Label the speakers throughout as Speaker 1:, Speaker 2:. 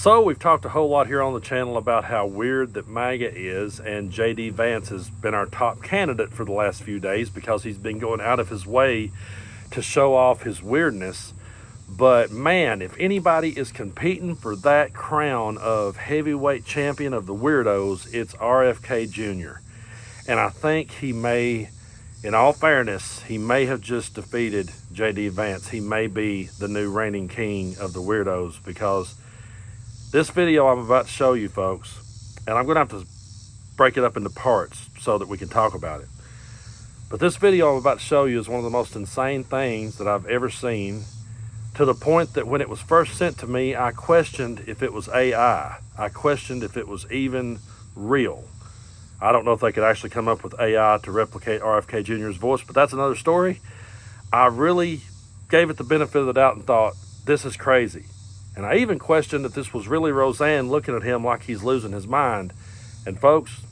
Speaker 1: So we've talked a whole lot here on the channel about how weird that MAGA is, and JD Vance has been our top candidate for the last few days because he's been going out of his way to show off his weirdness. But man, if anybody is competing for that crown of heavyweight champion of the weirdos, it's RFK Jr. And I think he may, in all fairness, he may have just defeated JD Vance. He may be the new reigning king of the weirdos, because this video I'm about to show you, folks, and I'm going to have to break it up into parts so that we can talk about it. But this video I'm about to show you is one of the most insane things that I've ever seen, to the point that when it was first sent to me, I questioned if it was AI. I questioned if it was even real. I don't know if they could actually come up with AI to replicate RFK Jr.'s voice, but that's another story. I really gave it the benefit of the doubt and thought, this is crazy. And I even questioned if this was really Roseanne looking at him like he's losing his mind. And folks,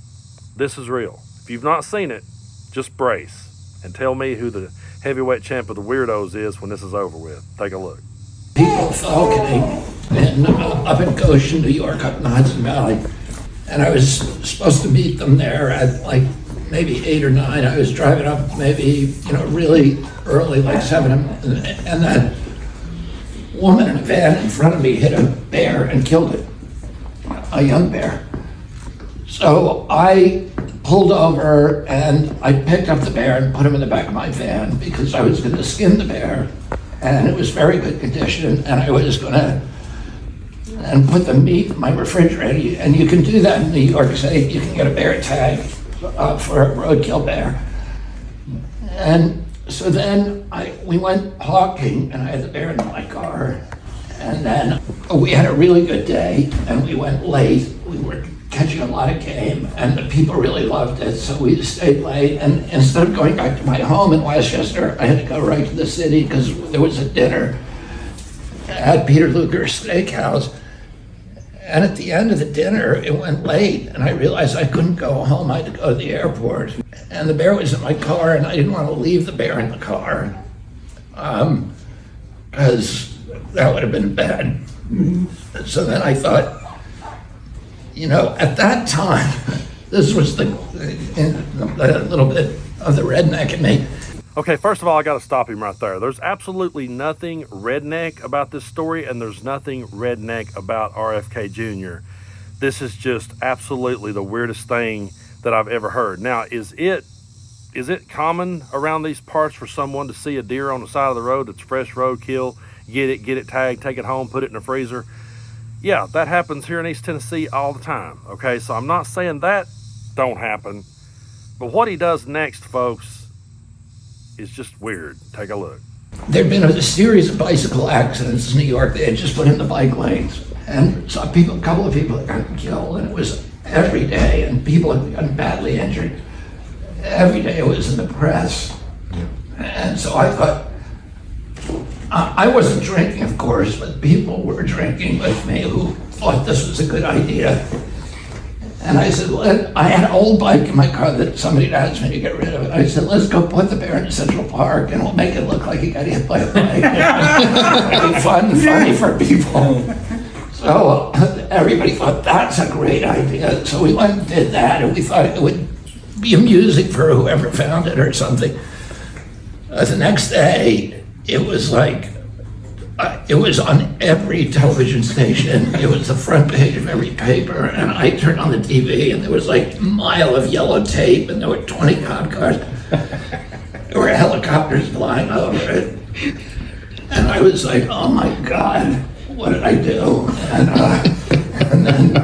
Speaker 1: this is real. If you've not seen it, just brace and tell me who the heavyweight champ of the weirdos is when this is over with. Take a look.
Speaker 2: People falconing up in Goshen, New York, up in the Hudson Valley. And I was supposed to meet them there at like maybe 8 or 9. I was driving up maybe, really early, like 7. And that woman in a van in front of me hit a bear and killed it, a young bear. So I pulled over and I picked up the bear and put him in the back of my van because I was going to skin the bear, and it was very good condition, and I was going to put the meat in my refrigerator. And you can do that in New York State. You can get a bear tag for a roadkill bear. And so then we went hawking, and I had the bear in my car. And then we had a really good day, and we went late. We were catching a lot of game, and the people really loved it, so we stayed late. And instead of going back to my home in Westchester, I had to go right to the city because there was a dinner at Peter Luger's Steakhouse. And at the end of the dinner, it went late, and I realized I couldn't go home. I had to go to the airport. And the bear was in my car, and I didn't want to leave the bear in the car because that would have been bad. So then I thought, at that time, this was a little bit of the redneck in me.
Speaker 1: Okay, first of all, I got to stop him right there. There's absolutely nothing redneck about this story, and there's nothing redneck about RFK Jr. This is just absolutely the weirdest thing that I've ever heard. Now, is it common around these parts for someone to see a deer on the side of the road that's fresh roadkill, get it tagged, take it home, put it in the freezer? Yeah, that happens here in East Tennessee all the time. Okay, so I'm not saying that don't happen, but what he does next, folks, is just weird. Take a look.
Speaker 2: There'd been a series of bicycle accidents in New York. They had just put in the bike lanes, and saw a couple of people had gotten killed, and it was every day, and people had gotten badly injured. Every day it was in the press. And so I thought, I wasn't drinking, of course, but people were drinking with me who thought this was a good idea. And I said, well, I had an old bike in my car that somebody had asked me to get rid of it. I said, let's go put the bear in Central Park and we'll make it look like he got hit by a bike. It'll be funny for people. So everybody thought that's a great idea. So we went and did that, and we thought it would be amusing for whoever found it or something. The next day, it was like, it was on every television station. It was the front page of every paper, and I turned on the TV, and there was like a mile of yellow tape, and there were 20 cop cars. There were helicopters flying over it. And I was like, oh my God, what did I do? And then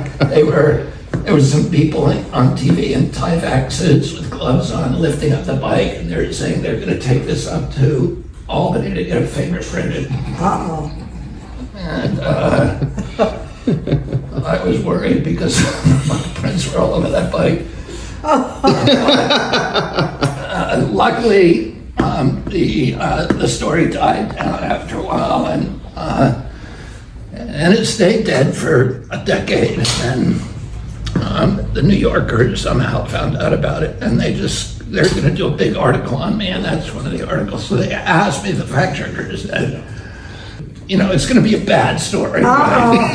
Speaker 2: there was some people on TV in Tyvek suits with gloves on lifting up the bike, and they were saying they're going to take this up to Albany to get a fingerprinted. And I was worried because my prints were all over that bike. Luckily, the story died down after a while, and it stayed dead for a decade. And the New Yorker somehow found out about it, and they're going to do a big article on me, and that's one of the articles. So they asked me, the fact checker said, you know, it's going to be a bad story.
Speaker 3: I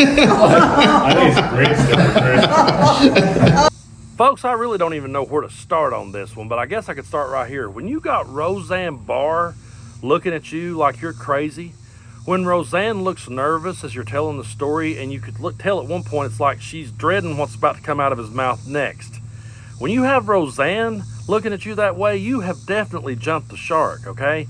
Speaker 3: think it's a great story, Chris.
Speaker 1: Folks, I really don't even know where to start on this one, but I guess I could start right here. When you got Roseanne Barr looking at you like you're crazy, when Roseanne looks nervous as you're telling the story, and you could tell at one point it's like she's dreading what's about to come out of his mouth next. When you have Roseanne looking at you that way, you have definitely jumped the shark, okay?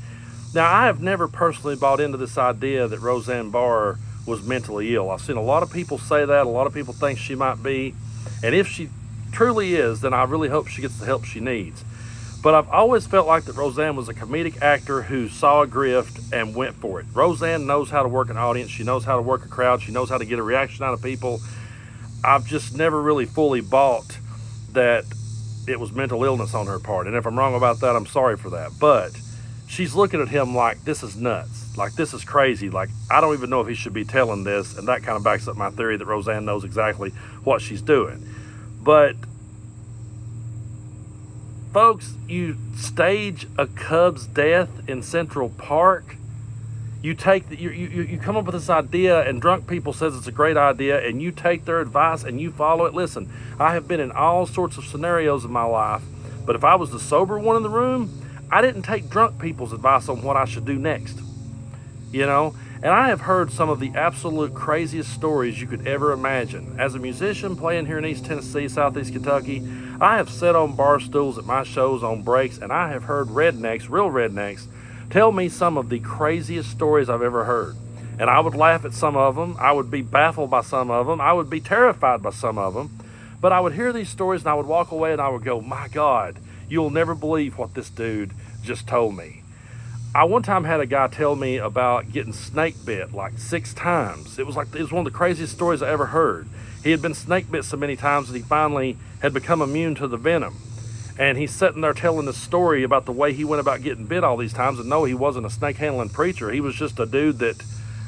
Speaker 1: Now, I have never personally bought into this idea that Roseanne Barr was mentally ill. I've seen a lot of people say that. A lot of people think she might be. And if she truly is, then I really hope she gets the help she needs. But I've always felt like that Roseanne was a comedic actor who saw a grift and went for it. Roseanne knows how to work an audience. She knows how to work a crowd. She knows how to get a reaction out of people. I've just never really fully bought that it was mental illness on her part. And if I'm wrong about that, I'm sorry for that. But she's looking at him like, this is nuts. Like, this is crazy. Like, I don't even know if he should be telling this. And that kind of backs up my theory that Roseanne knows exactly what she's doing. But folks, you stage a Cub's death in Central Park. You come up with this idea, and drunk people says it's a great idea, and you take their advice and you follow it. Listen, I have been in all sorts of scenarios in my life, but if I was the sober one in the room, I didn't take drunk people's advice on what I should do next. You know? And I have heard some of the absolute craziest stories you could ever imagine. As a musician playing here in East Tennessee, Southeast Kentucky, I have sat on bar stools at my shows on breaks, and I have heard rednecks, real rednecks, tell me some of the craziest stories I've ever heard. And I would laugh at some of them. I would be baffled by some of them. I would be terrified by some of them. But I would hear these stories and I would walk away and I would go, my God, you'll never believe what this dude just told me. I one time had a guy tell me about getting snake bit like 6 times. It was one of the craziest stories I ever heard. He had been snake bit so many times that he finally had become immune to the venom. And he's sitting there telling this story about the way he went about getting bit all these times. And no, he wasn't a snake handling preacher. He was just a dude that,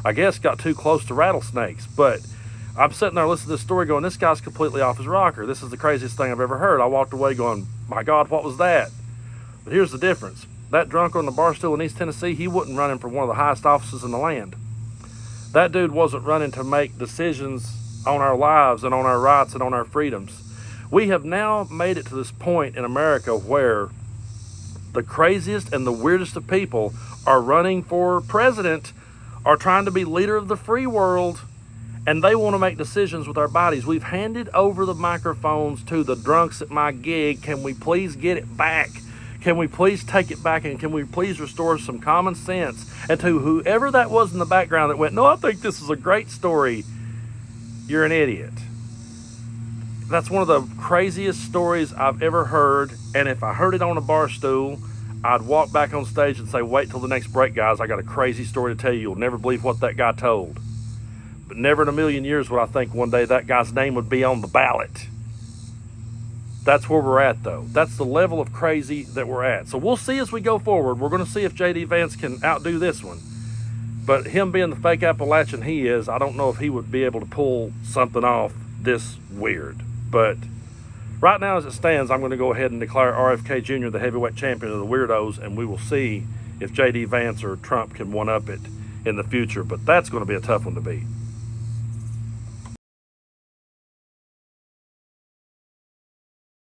Speaker 1: I guess, got too close to rattlesnakes. But I'm sitting there listening to this story going, this guy's completely off his rocker. This is the craziest thing I've ever heard. I walked away going, my God, what was that? But here's the difference. That drunk on the bar stool in East Tennessee, he wasn't running for one of the highest offices in the land. That dude wasn't running to make decisions on our lives and on our rights and on our freedoms. We have now made it to this point in America where the craziest and the weirdest of people are running for president, are trying to be leader of the free world, and they want to make decisions with our bodies. We've handed over the microphones to the drunks at my gig. Can we please get it back? Can we please take it back, and can we please restore some common sense? And to whoever that was in the background that went, no, I think this is a great story, you're an idiot. That's one of the craziest stories I've ever heard, and if I heard it on a bar stool, I'd walk back on stage and say, wait till the next break, guys. I got a crazy story to tell you. You'll never believe what that guy told. But never in a million years would I think one day that guy's name would be on the ballot. That's where we're at, though. That's the level of crazy that we're at. So we'll see as we go forward. We're going to see if J.D. Vance can outdo this one. But him being the fake Appalachian he is, I don't know if he would be able to pull something off this weird. But right now, as it stands, I'm going to go ahead and declare RFK Jr. the heavyweight champion of the weirdos, and we will see if J.D. Vance or Trump can one-up it in the future. But that's going to be a tough one to beat.